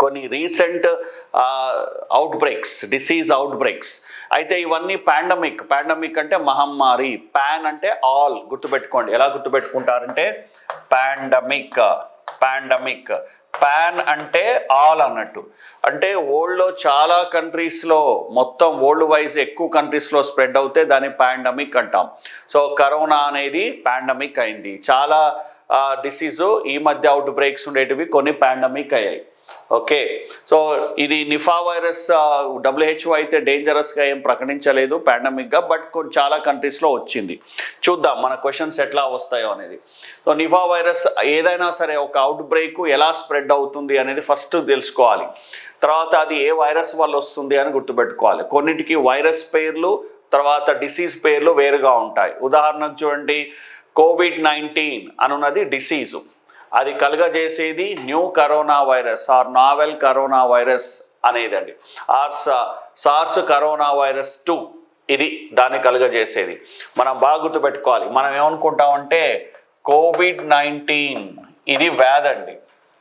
కొన్ని recent disease out breaks. అయితే ఇవన్నీ పాండమిక్ అంటే మహమ్మారి, పాన్ అంటే ఆల్, గుర్తుపెట్టుకోండి. ఎలా గుర్తుపెట్టుకుంటారంటే పాండమిక్ పాన్ అంటే ఆల్ అన్నట్టు. అంటే వరల్డ్లో చాలా కంట్రీస్లో, మొత్తం వరల్డ్ వైజ్ ఎక్కువ కంట్రీస్లో స్ప్రెడ్ అవుతే దాన్ని పాండమిక్ అంటాం. సో కరోనా అనేది పాండమిక్ అయింది. చాలా డిసీజు ఈ మధ్య అవుట్ బ్రేక్స్ ఉండేటివి కొన్ని పాండమిక్ అయ్యాయి. ఓకే, సో ఇది నిఫా వైరస్ WHO అయితే డేంజరస్గా ఏం ప్రకటించలేదు పాండమిక్గా, బట్ చాలా కంట్రీస్లో వచ్చింది. చూద్దాం మన క్వశ్చన్స్ ఎట్లా వస్తాయో అనేది. సో నిఫా వైరస్ ఏదైనా సరే ఒక అవుట్ బ్రేక్ ఎలా స్ప్రెడ్ అవుతుంది అనేది ఫస్ట్ తెలుసుకోవాలి. తర్వాత అది ఏ వైరస్ వల్ల వస్తుంది అని గుర్తుపెట్టుకోవాలి. కొన్నిటికి వైరస్ పేర్లు, తర్వాత డిసీజ్ పేర్లు వేరుగా ఉంటాయి. ఉదాహరణకు చూడండి, COVID-19 అనున్నది డిసీజు, అది కలుగజేసేది new corona virus or novel corona virus అనేదండి. ఆర్ సార్స్ కరోనా వైరస్ 2 ఇది దాన్ని కలుగజేసేది. మనం బాగా గుర్తుపెట్టుకోవాలి. మనం ఏమనుకుంటామంటే COVID-19 ఇది వ్యాధి అండి,